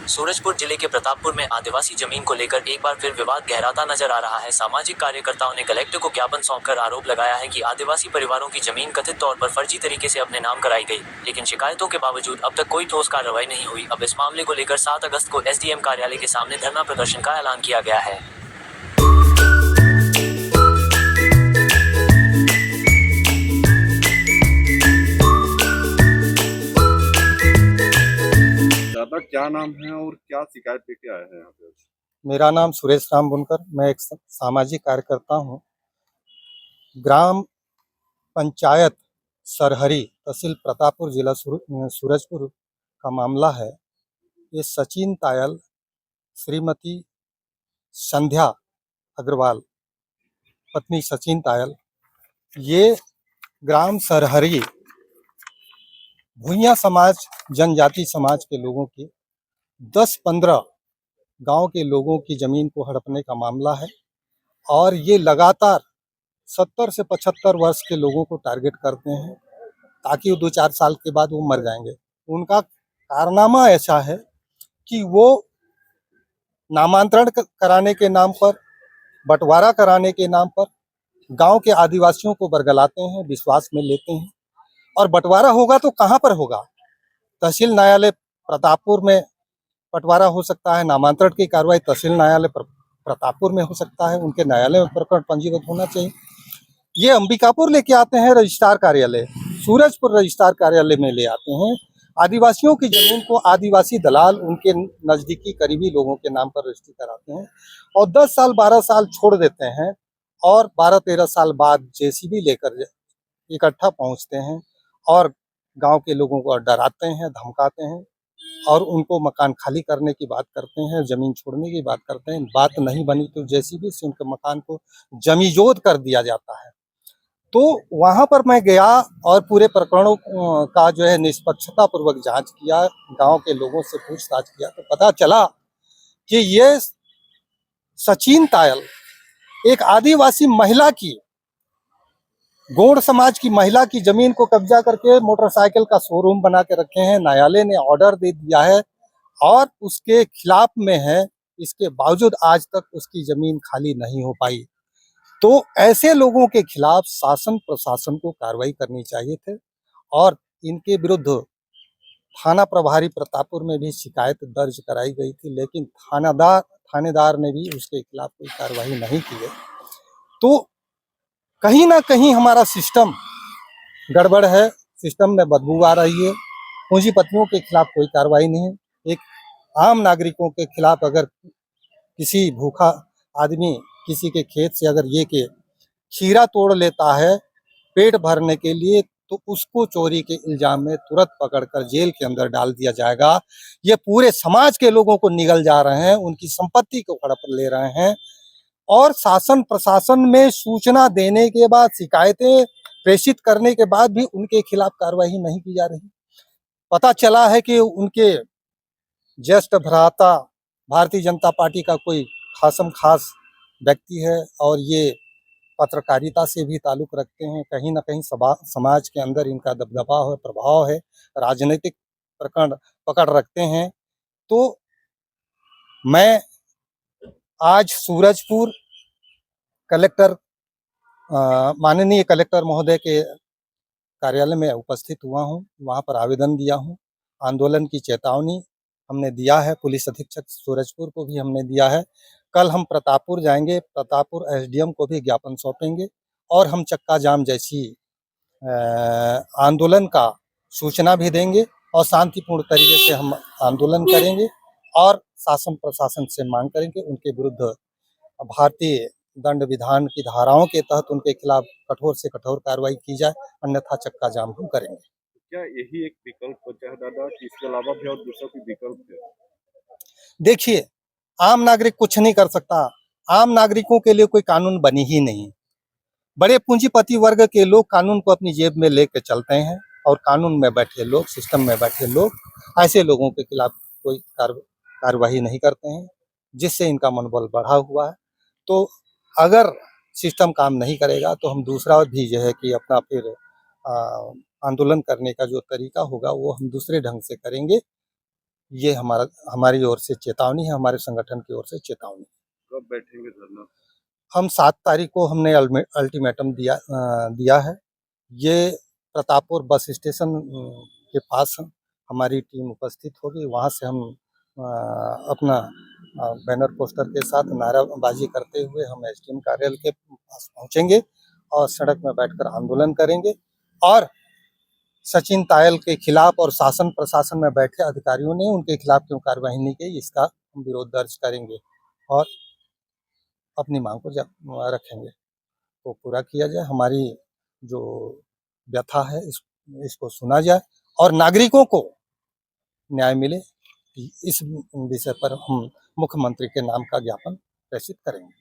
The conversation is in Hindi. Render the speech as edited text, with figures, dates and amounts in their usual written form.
सूरजपुर जिले के प्रतापपुर में आदिवासी जमीन को लेकर एक बार फिर विवाद गहराता नजर आ रहा है। सामाजिक कार्यकर्ताओं ने कलेक्टर को ज्ञापन सौंपकर आरोप लगाया है कि आदिवासी परिवारों की जमीन कथित तौर पर फर्जी तरीके से अपने नाम कराई गई, लेकिन शिकायतों के बावजूद अब तक कोई ठोस कार्रवाई नहीं हुई। अब इस मामले को लेकर 7 अगस्त को एसडीएम कार्यालय के सामने धरना प्रदर्शन का ऐलान किया गया है। दादा क्या नाम है और क्या शिकायत लेके आए हैं यहाँ पे? मेरा नाम सुरेश राम बुनकर, मैं एक सामाजिक कार्यकर्ता हूँ। ग्राम पंचायत सरहरी, तहसील प्रतापपुर, जिला सूरजपुर का मामला है। ये सचिन तायल, श्रीमती संध्या अग्रवाल, पत्नी सचिन तायल, ये ग्राम सरहरी भूइयां समाज, जनजाति समाज के लोगों की 10-15 गांव के लोगों की जमीन को हड़पने का मामला है। और ये लगातार 70 से 75 वर्ष के लोगों को टारगेट करते हैं ताकि वो 2-4 साल के बाद वो मर जाएंगे। उनका कारनामा ऐसा है कि वो नामांतरण कराने के नाम पर, बंटवारा कराने के नाम पर गांव के आदिवासियों को बरगलाते हैं, विश्वास में लेते हैं। और बंटवारा होगा तो कहाँ पर होगा? तहसील न्यायालय प्रतापपुर में बंटवारा हो सकता है। नामांतरण की कार्रवाई तहसील न्यायालय प्रतापपुर में हो सकता है। उनके न्यायालय में प्रकरण पंजीबद्ध होना चाहिए। ये अंबिकापुर लेके आते हैं रजिस्ट्रार कार्यालय, सूरजपुर रजिस्ट्रार कार्यालय में ले आते हैं। आदिवासियों की जमीन को आदिवासी दलाल उनके नजदीकी करीबी लोगों के नाम पर रजिस्ट्री कराते हैं और 10 साल 12 साल छोड़ देते हैं और 12-13 साल बाद जेसीबी लेकर इकट्ठा पहुंचते हैं और गांव के लोगों को डराते हैं, धमकाते हैं और उनको मकान खाली करने की बात करते हैं, जमीन छोड़ने की बात करते हैं। बात नहीं बनी तो जेसीबी से उनके मकान को जमीजोद कर दिया जाता है। तो वहां पर मैं गया और पूरे प्रकरणों का जो है निष्पक्षता पूर्वक जांच किया, गांव के लोगों से पूछताछ किया तो पता चला कि ये सचिन तायल एक आदिवासी महिला की, गौड़ समाज की महिला की जमीन को कब्जा करके मोटरसाइकिल का शोरूम बना के रखे हैं। न्यायालय ने ऑर्डर दे दिया है और उसके खिलाफ में है। इसके बावजूद आज तक उसकी जमीन खाली नहीं हो पाई। तो ऐसे लोगों के खिलाफ शासन प्रशासन को कार्रवाई करनी चाहिए थे और इनके विरुद्ध थाना प्रभारी प्रतापपुर में भी शिकायत दर्ज कराई गई थी, लेकिन थानेदार ने भी उसके खिलाफ कोई कार्रवाई नहीं की है। तो कहीं ना कहीं हमारा सिस्टम गड़बड़ है, सिस्टम में बदबू आ रही है। पूंजीपतियों के खिलाफ कोई कार्रवाई नहीं है। एक आम नागरिकों के खिलाफ अगर किसी भूखा आदमी किसी के खेत से अगर ये के खीरा तोड़ लेता है पेट भरने के लिए, तो उसको चोरी के इल्जाम में तुरंत पकड़कर जेल के अंदर डाल दिया जाएगा। ये पूरे समाज के लोगों को निगल जा रहे हैं, उनकी संपत्ति को हड़प ले रहे हैं और शासन प्रशासन में सूचना देने के बाद, शिकायतें प्रेषित करने के बाद भी उनके खिलाफ कार्रवाई नहीं की जा रही। पता चला है कि उनके ज्येष्ठ भ्राता भारतीय जनता पार्टी का कोई खास व्यक्ति है और ये पत्रकारिता से भी ताल्लुक रखते हैं। कहीं ना कहीं समाज के अंदर इनका दबदबा है, प्रभाव है, राजनीतिक प्रकरण पकड़ रखते हैं। तो मैं आज सूरजपुर कलेक्टर, माननीय कलेक्टर महोदय के कार्यालय में उपस्थित हुआ हूं। वहां पर आवेदन दिया हूं। आंदोलन की चेतावनी हमने दिया है। पुलिस अधीक्षक सूरजपुर को भी हमने दिया है। कल हम प्रतापपुर जाएंगे, प्रतापपुर एसडीएम को भी ज्ञापन सौंपेंगे और हम चक्का जाम जैसी आंदोलन का सूचना भी देंगे और शांतिपूर्ण तरीके से हम आंदोलन करेंगे और शासन प्रशासन से मांग करेंगे उनके विरुद्ध भारतीय दंड विधान की धाराओं के तहत उनके खिलाफ कठोर से कठोर कार्रवाई की जाए, अन्यथा चक्का जाम हम करेंगे। क्या यही एक विकल्प बचा है दादा कि इसके अलावा भी और दूसरा कोई विकल्प है? देखिए, आम नागरिक कुछ नहीं कर सकता। आम नागरिकों के लिए कोई कानून बनी ही नहीं। बड़े पूंजीपति वर्ग के लोग कानून को अपनी जेब में लेकर चलते हैं और कानून में बैठे लोग, सिस्टम में बैठे लोग ऐसे लोगों के खिलाफ कोई कार्रवाई नहीं करते हैं, जिससे इनका मनोबल बढ़ा हुआ है। तो अगर सिस्टम काम नहीं करेगा तो हम दूसरा भी जो है कि अपना फिर आंदोलन करने का जो तरीका होगा वो हम दूसरे ढंग से करेंगे। ये हमारी ओर से चेतावनी है, हमारे संगठन की ओर से चेतावनी। कब बैठेंगे धरना? हम 7 तारीख को हमने अल्टीमेटम दिया है। ये प्रतापपुर बस स्टेशन के पास हमारी टीम उपस्थित होगी। वहाँ से हम अपना बैनर पोस्टर के साथ नाराबाजी करते हुए हम एसडीएम कार्यालय के पास पहुँचेंगे और सड़क में बैठकर आंदोलन करेंगे और सचिन तायल के खिलाफ और शासन प्रशासन में बैठे अधिकारियों ने उनके खिलाफ क्यों कार्रवाई नहीं की, इसका हम विरोध दर्ज करेंगे और अपनी मांग को रखेंगे तो पूरा किया जाए। हमारी जो व्यथा है इसको सुना जाए और नागरिकों को न्याय मिले। इस विषय पर हम मुख्यमंत्री के नाम का ज्ञापन प्रेषित करेंगे।